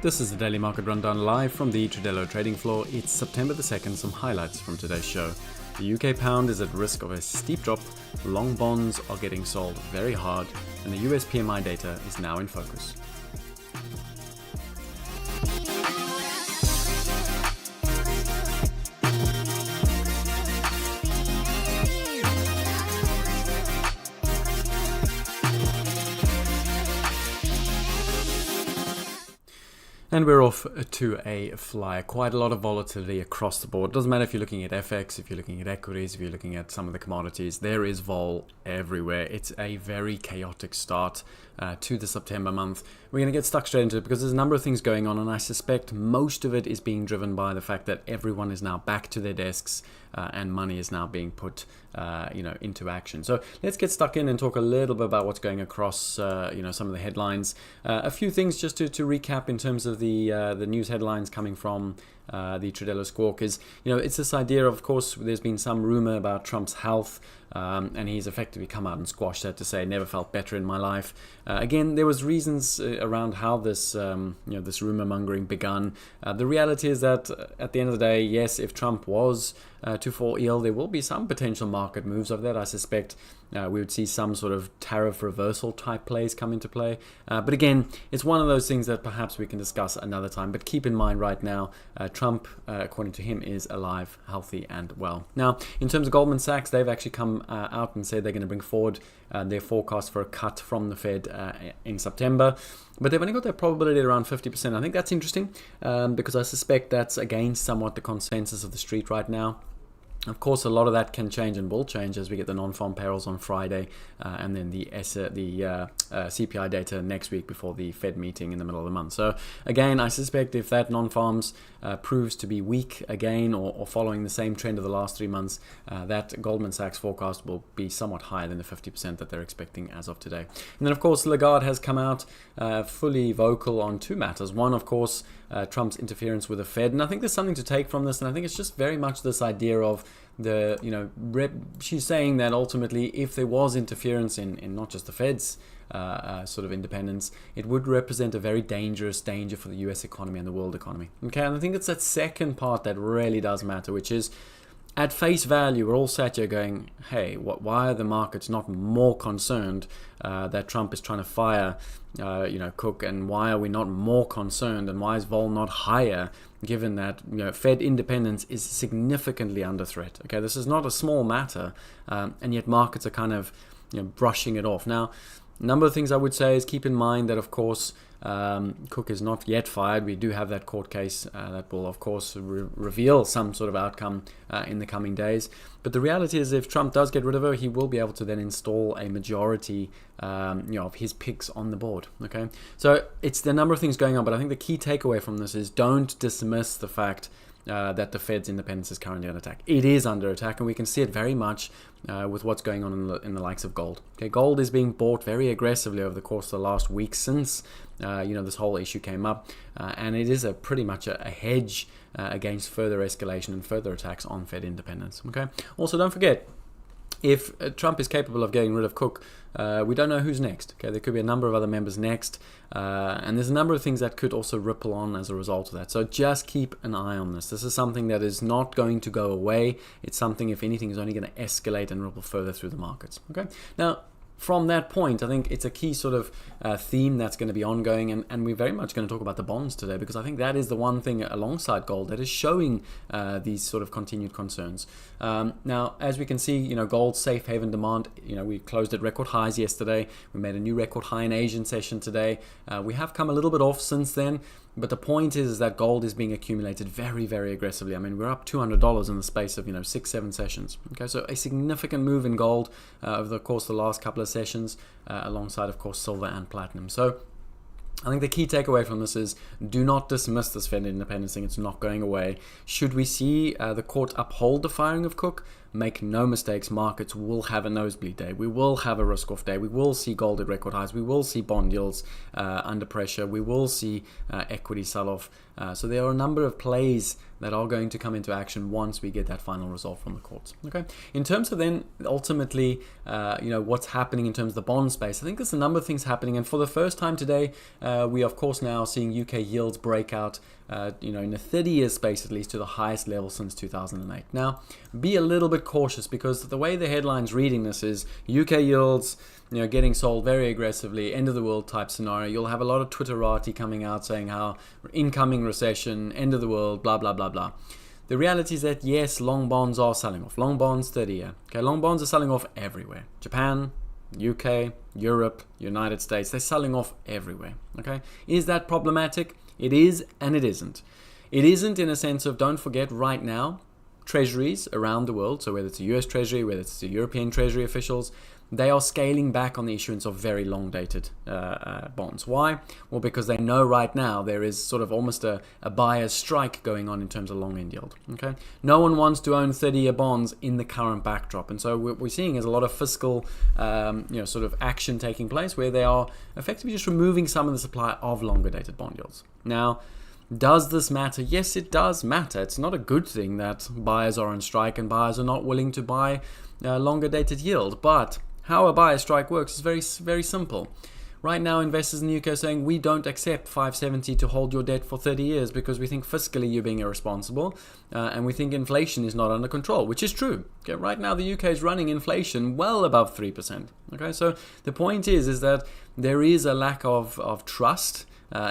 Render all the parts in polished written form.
This is the Daily Market Rundown live from the Tradelo trading floor. It's September the 2nd, some highlights from today's show. The UK pound is at risk of a steep drop, long bonds are getting sold very hard, and the US PMI data is now in focus. And we're off to a flyer. Quite a lot of volatility across the board. Doesn't matter if you're looking at FX, if you're looking at equities, if you're looking at some of the commodities. There is vol everywhere. It's a very chaotic start to the September month. We're going to get stuck straight into it because there's a number of things going on, and I suspect most of it is being driven by the fact that everyone is now back to their desks and money is now being put into action. So let's get stuck in and talk a little bit about what's going across some of the headlines. A few things just to recap in terms of the news headlines coming from the Tradelo squawk is, it's this idea of course, there's been some rumor about Trump's health, and he's effectively come out and squashed that to say, never felt better in my life. Again, there was reasons around how this, this rumor mongering begun. The reality is that at the end of the day, yes, if Trump was to fall ill, there will be some potential market moves of that. I suspect we would see some sort of tariff reversal type plays come into play. But again, it's one of those things that perhaps we can discuss another time. But keep in mind right now, Trump, according to him, is alive, healthy and well. Now, in terms of Goldman Sachs, they've actually come out and said they're going to bring forward their forecast for a cut from the Fed in September. But they've only got their probability at around 50%. I think that's interesting because I suspect that's against somewhat the consensus of the street right now. Of course, a lot of that can change and will change as we get the non-farm payrolls on Friday and then the CPI data next week before the Fed meeting in the middle of the month. So again, I suspect if that non-farms proves to be weak again or following the same trend of the last 3 months, that Goldman Sachs forecast will be somewhat higher than the 50% that they're expecting as of today. And then, of course, Lagarde has come out fully vocal on two matters. One, of course, Trump's interference with the Fed. And I think there's something to take from this. And I think it's just very much this idea of she's saying that ultimately if there was interference in not just the Fed's sort of independence, it would represent a very dangerous danger for the US economy and the world economy. Okay, and I think it's that second part that really does matter, which is at face value, we're all sat here going, hey, why are the markets not more concerned that Trump is trying to fire Cook, and why are we not more concerned, and why is vol not higher, given that Fed independence is significantly under threat? Okay, this is not a small matter, and yet markets are kind of brushing it off. Now, a number of things I would say is keep in mind that, of course, Cook is not yet fired. We do have that court case that will, of course, reveal some sort of outcome in the coming days. But the reality is, if Trump does get rid of her, he will be able to then install a majority, of his picks on the board. Okay, so it's the number of things going on. But I think the key takeaway from this is don't dismiss the fact that the Fed's independence is currently under attack. It is under attack, and we can see it very much with what's going on in the likes of gold. Okay, gold is being bought very aggressively over the course of the last week since this whole issue came up, and it is pretty much a hedge against further escalation and further attacks on Fed independence. Okay. Also, don't forget, if Trump is capable of getting rid of Cook, we don't know who's next. Okay, there could be a number of other members next, and there's a number of things that could also ripple on as a result of that. So just keep an eye on this. This is something that is not going to go away. It's something, if anything, is only going to escalate and ripple further through the markets. Okay, now, from that point, I think it's a key sort of theme that's going to be ongoing, and we're very much going to talk about the bonds today, because I think that is the one thing alongside gold that is showing these sort of continued concerns. Now, as we can see, gold's safe haven demand, we closed at record highs yesterday. We made a new record high in Asian session today. We have come a little bit off since then, but the point is that gold is being accumulated very, very aggressively. I mean, we're up $200 in the space of 6-7 sessions. Okay, so a significant move in gold over the course of the last couple of sessions, alongside, of course, silver and platinum. So I think the key takeaway from this is do not dismiss this Fed independence thing. It's not going away. Should we see the court uphold the firing of Cook? make no mistakes, markets will have a nosebleed day. We will have a risk-off day. We will see gold at record highs. We will see bond yields under pressure. We will see equity sell-off. So there are a number of plays that are going to come into action once we get that final result from the courts. Okay. In terms of then ultimately, what's happening in terms of the bond space, I think there's a number of things happening. And for the first time today, we of course now seeing UK yields break out, in the 30-year space at least, to the highest level since 2008. Now, be a little bit cautious, because the way the headline's reading this is UK yields, getting sold very aggressively, end of the world type scenario. You'll have a lot of Twitterati coming out saying how incoming recession, end of the world, blah, blah, blah, blah. The reality is that yes, long bonds are selling off. Long bonds, 30-year. Okay, long bonds are selling off everywhere. Japan, UK, Europe, United States, they're selling off everywhere. Okay, is that problematic? It is, and it isn't. It isn't in a sense of, don't forget, right now, treasuries around the world, so whether it's a US Treasury, whether it's the European Treasury officials, they are scaling back on the issuance of very long-dated bonds. Why? Well, because they know right now there is sort of almost a buyer's strike going on in terms of long-end yield. Okay, no one wants to own 30-year bonds in the current backdrop, and so what we're seeing is a lot of fiscal, sort of action taking place where they are effectively just removing some of the supply of longer-dated bond yields. Now, does this matter? Yes, it does matter. It's not a good thing that buyers are on strike and buyers are not willing to buy longer-dated yield, but how a buyer strike works is very, very simple. Right now, investors in the UK are saying we don't accept 570 to hold your debt for 30 years because we think fiscally you're being irresponsible and we think inflation is not under control, which is true. Okay, right now, the UK is running inflation well above 3%. Okay, so the point is that there is a lack of trust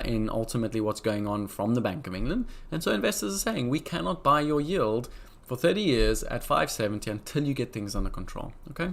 in ultimately what's going on from the Bank of England. And so investors are saying we cannot buy your yield for 30 years at 570 until you get things under control. Okay.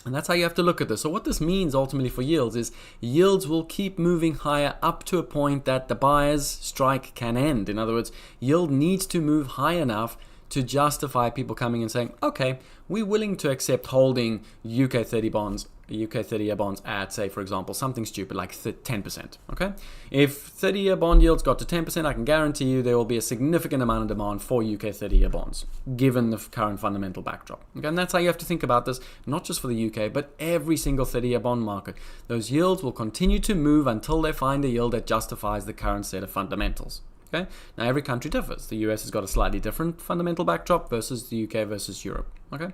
And that's how you have to look at this. So what this means ultimately for yields is yields will keep moving higher up to a point that the buyer's strike can end. In other words, yield needs to move high enough to justify people coming and saying, okay, we're willing to accept holding UK 30 bonds, UK 30-year bonds at, say, for example, something stupid like 10%. Okay, if 30-year bond yields got to 10%, I can guarantee you there will be a significant amount of demand for UK 30-year bonds, given the current fundamental backdrop. Okay, and that's how you have to think about this, not just for the UK, but every single 30-year bond market. Those yields will continue to move until they find a yield that justifies the current set of fundamentals. Okay, now every country differs. The US has got a slightly different fundamental backdrop versus the UK versus Europe. Okay.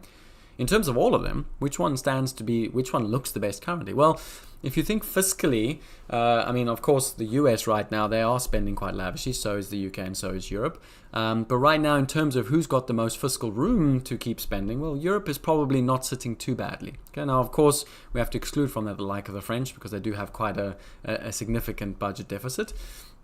In terms of all of them, which one looks the best currently? Well, if you think fiscally, of course, the US right now, they are spending quite lavishly, so is the UK and so is Europe. But right now, in terms of who's got the most fiscal room to keep spending, well, Europe is probably not sitting too badly. Okay, now, of course, we have to exclude from that the like of the French, because they do have quite a significant budget deficit.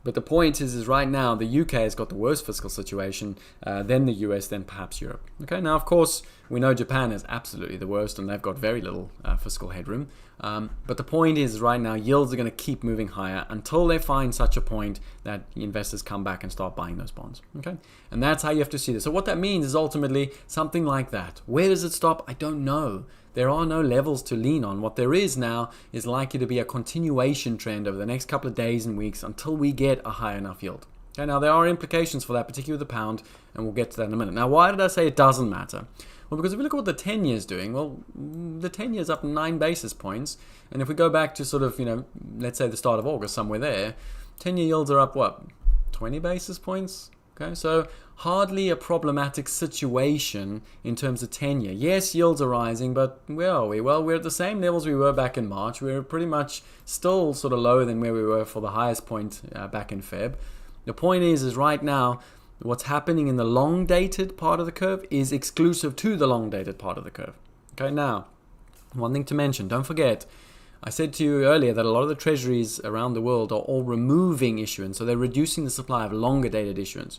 But the point is right now, the UK has got the worst fiscal situation, then the US, then perhaps Europe. Okay, now, of course, we know Japan is absolutely the worst, and they've got very little fiscal headroom. But the point is right now, yields are going to keep moving higher until they find such a point that investors come back and start buying those bonds. Okay, and that's how you have to see this. So what that means is ultimately something like that. Where does it stop? I don't know. There are no levels to lean on. What there is now is likely to be a continuation trend over the next couple of days and weeks until we get a high enough yield. Okay, now there are implications for that, particularly with the pound, and we'll get to that in a minute. Now, why did I say it doesn't matter? Well, because if we look at what the 10-year is doing, well, the 10-year is up 9 basis points. And if we go back to sort of, let's say the start of August, somewhere there, 10-year yields are up, 20 basis points? Okay, so hardly a problematic situation in terms of 10-year. Yes, yields are rising, but where are we? Well, we're at the same levels we were back in March. We're pretty much still sort of lower than where we were for the highest point back in Feb. The point is right now, what's happening in the long-dated part of the curve is exclusive to the long-dated part of the curve. Okay, now, one thing to mention, don't forget, I said to you earlier that a lot of the treasuries around the world are all removing issuance, so they're reducing the supply of longer-dated issuance.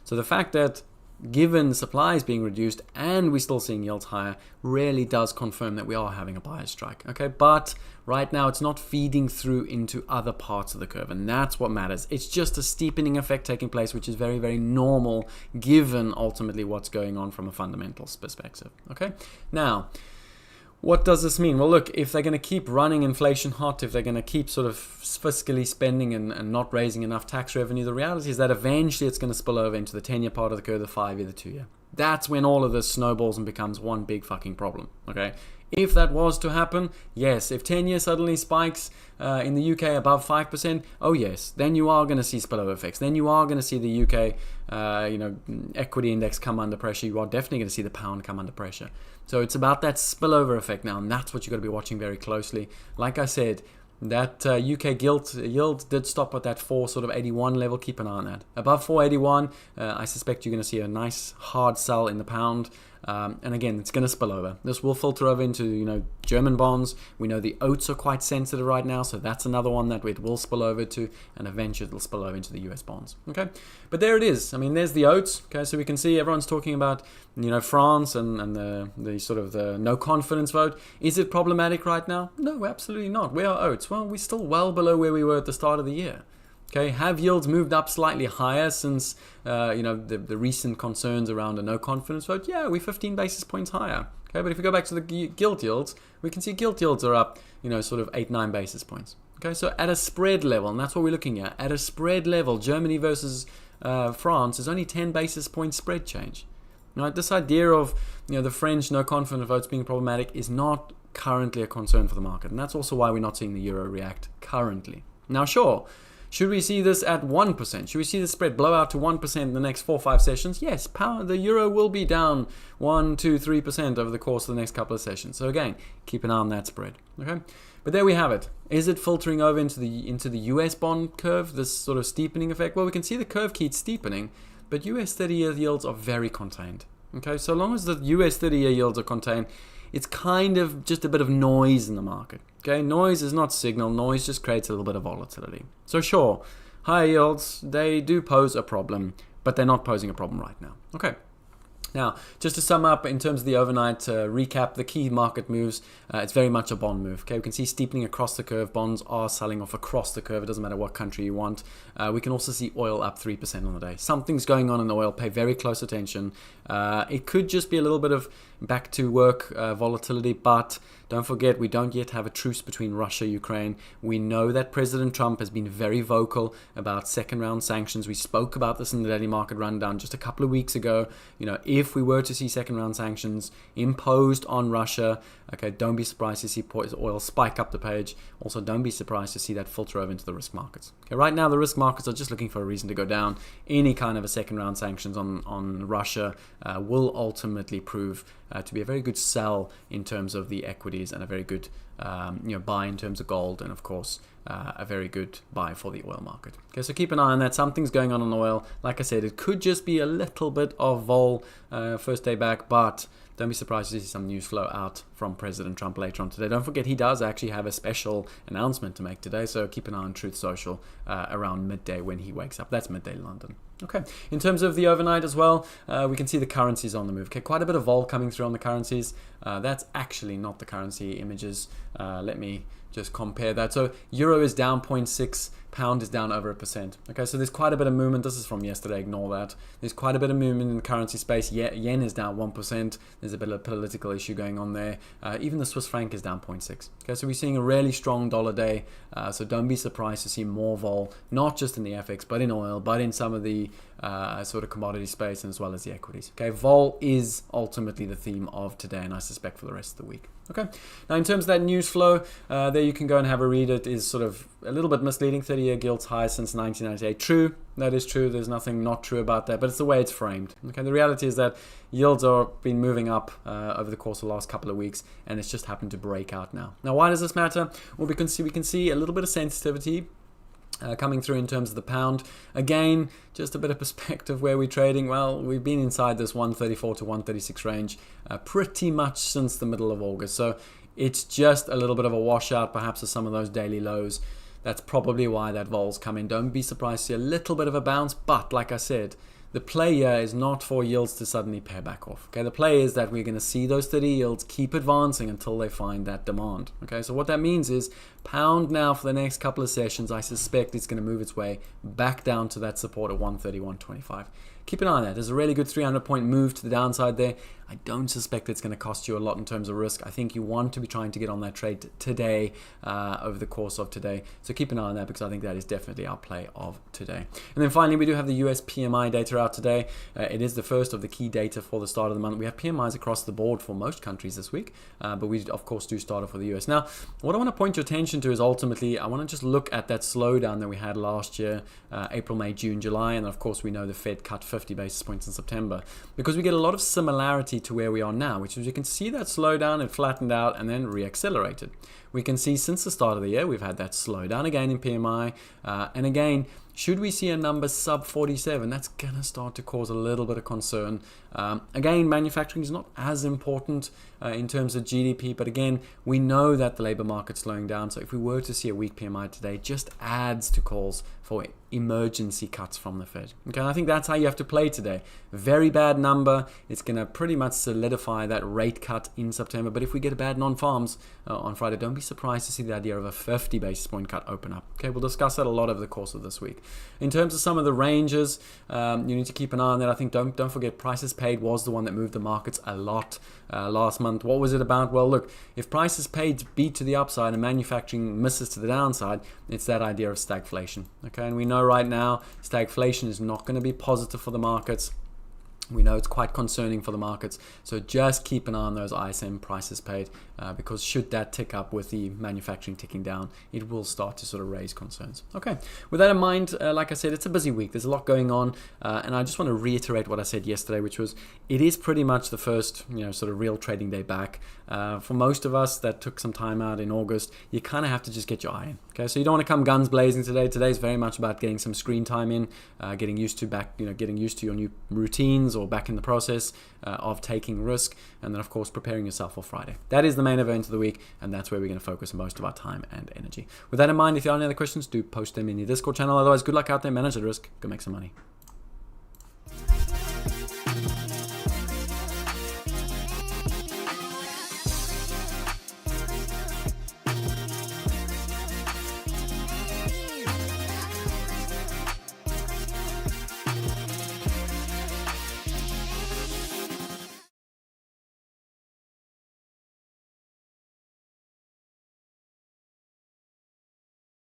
So the fact that given the supply is being reduced and we're still seeing yields higher really does confirm that we are having a buyer's strike. Okay, but right now it's not feeding through into other parts of the curve, and that's what matters. It's just a steepening effect taking place, which is very, very normal given ultimately what's going on from a fundamentals perspective. Okay, now, what does this mean? Well, look, if they're going to keep running inflation hot, if they're going to keep sort of fiscally spending and not raising enough tax revenue, the reality is that eventually it's going to spill over into the 10-year part of the curve, the 5-year, the 2-year. That's when all of this snowballs and becomes one big fucking problem, okay? If that was to happen, yes, if 10-year suddenly spikes in the UK above 5%, oh yes, then you are going to see spillover effects. Then you are going to see the UK equity index come under pressure. You are definitely going to see the pound come under pressure. So it's about that spillover effect now, and that's what you've got to be watching very closely. Like I said, that UK yield did stop at that 481 level. Keep an eye on that. Above 481, I suspect you're going to see a nice hard sell in the pound. And again, it's going to spill over. This will filter over into, German bonds. We know the oats are quite sensitive right now, so that's another one that it will spill over to, and eventually it'll spill over into the US bonds. Okay, but there it is. I mean, there's the oats. Okay, so we can see everyone's talking about, France and the sort of the no confidence vote. Is it problematic right now? No, absolutely not. Where are oats? Well, we're still well below where we were at the start of the year. Okay, have yields moved up slightly higher since the recent concerns around a no confidence vote? Yeah, we're 15 basis points higher. Okay, but if we go back to the gilt yields, we can see gilt yields are up, sort of 8-9 basis points. Okay, so at a spread level, and that's what we're looking at a spread level, Germany versus France is only 10 basis point spread change. Right, this idea of the French no confidence votes being problematic is not currently a concern for the market, and that's also why we're not seeing the euro react currently. Now, sure. Should we see this at 1%? Should we see the spread blow out to 1% in the next 4 or 5 sessions? Yes, the euro will be down 1, 2, 3% over the course of the next couple of sessions. So again, keep an eye on that spread. Okay, but there we have it. Is it filtering over into the US bond curve? This sort of steepening effect. Well, we can see the curve keeps steepening, but US 30-year yields are very contained. Okay, so long as the US 30-year yields are contained, it's kind of just a bit of noise in the market. Okay, noise is not signal. Noise just creates a little bit of volatility. So sure, higher yields, they do pose a problem, but they're not posing a problem right now. Okay. Now, just to sum up in terms of the overnight recap, the key market moves, it's very much a bond move. Okay, we can see steepening across the curve. Bonds are selling off across the curve. It doesn't matter what country you want. We can also see oil up 3% on the day. Something's going on in the oil. Pay very close attention. It could just be a little bit of back to work volatility, but don't forget, we don't yet have a truce between Russia and Ukraine. We know that President Trump has been very vocal about second round sanctions. We spoke about this in the Daily Market Rundown just a couple of weeks ago. If we were to see second round sanctions imposed on Russia, okay, don't be surprised to see oil spike up the page. Also, don't be surprised to see that filter over into the risk markets. Okay, right now the risk markets are just looking for a reason to go down. Any kind of a second round sanctions on Russia will ultimately prove to be a very good sell in terms of the equities, and a very good buy in terms of gold, and of course a very good buy for the oil market. Okay, so keep an eye on that. Something's going on oil. Like I said, it could just be a little bit of vol first day back, but don't be surprised to see some news flow out from President Trump later on today. Don't forget, he does actually have a special announcement to make today, so keep an eye on Truth Social around midday when he wakes up. That's midday London. Okay, in terms of the overnight as well, we can see the currencies on the move. Okay, quite a bit of vol coming through on the currencies. That's actually not the currency images. Let me just compare that. So euro is down 0.6, pound is down over 1%. Okay, so there's quite a bit of movement. This is from yesterday, ignore that. There's quite a bit of movement in the currency space. Yen is down 1%. There's a bit of a political issue going on there. Even the Swiss franc is down 0.6. Okay, so we're seeing a really strong dollar day. So don't be surprised to see more vol, not just in the FX, but in oil, but in some of the sort of commodity space, and as well as the equities. Okay, vol is ultimately the theme of today, and I suspect for the rest of the week. Okay, now in terms of that news flow, there you can go and have a read. It is sort of a little bit misleading. 30-year gilts high since 1998. True, that is true. There's nothing not true about that, but it's the way it's framed. Okay, the reality is that yields are been moving up over the course of the last couple of weeks, and it's just happened to break out now. Now, why does this matter? Well, because we can see a little bit of sensitivity coming through in terms of the pound. Again, just a bit of perspective where we're trading. Well, we've been inside this 134 to 136 range pretty much since the middle of August. So it's just a little bit of a washout, perhaps of some of those daily lows. That's probably why that vol's come in. Don't be surprised to see a little bit of a bounce, but like I said, the play here is not for yields to suddenly pair back off. Okay, the play is that we're going to see those 30 yields keep advancing until they find that demand. Okay, so what that means is pound now for the next couple of sessions, I suspect it's going to move its way back down to that support at 131.25. Keep an eye on that. There's a really good 300-point move to the downside there. I don't suspect it's going to cost you a lot in terms of risk. I think you want to be trying to get on that trade today, over the course of today. So keep an eye on that, because I think that is definitely our play of today. And then finally, we do have the US PMI data out today. It is the first of the key data for the start of the month. We have PMIs across the board for most countries this week, but we of course do start off with the US. Now, what I want to point your attention to is ultimately, I want to just look at that slowdown that we had last year, April, May, June, July, and of course we know the Fed cut 50 basis points in September, because we get a lot of similarity to where we are now, which is you can see that slowdown, it flattened out and then re-accelerated. We can see since the start of the year we've had that slowdown again in PMI, and again, should we see a number sub 47, that's going to start to cause a little bit of concern. Again, manufacturing is not as important in terms of GDP, but again, we know that the labor market's slowing down. So if we were to see a weak PMI today, it just adds to calls for emergency cuts from the Fed. Okay, and I think that's how you have to play today. Very bad number. It's going to pretty much solidify that rate cut in September. But if we get a bad non-farms on Friday, don't be surprised to see the idea of a 50 basis point cut open up. Okay, we'll discuss that a lot over the course of this week. In terms of some of the ranges, you need to keep an eye on that. I think don't forget prices paid was the one that moved the markets a lot last month. What was it about? Well, look, if prices paid beat to the upside and manufacturing misses to the downside, it's that idea of stagflation. Okay, and we know right now stagflation is not going to be positive for the markets. We know it's quite concerning for the markets, so just keep an eye on those ISM prices paid, because should that tick up with the manufacturing ticking down, it will start to sort of raise concerns. Okay, with that in mind, like I said, it's a busy week. There's a lot going on, and I just want to reiterate what I said yesterday, which was it is pretty much the first, sort of real trading day back. For most of us that took some time out in August, you kind of have to just get your eye in. Okay, so you don't want to come guns blazing today. Today is very much about getting some screen time in, getting used to your new routines, or back in the process of taking risk, and then of course preparing yourself for Friday. That is the main event of the week, and that's where we're going to focus most of our time and energy. With that in mind, if you have any other questions, do post them in the Discord channel. Otherwise, good luck out there, manage the risk, go make some money.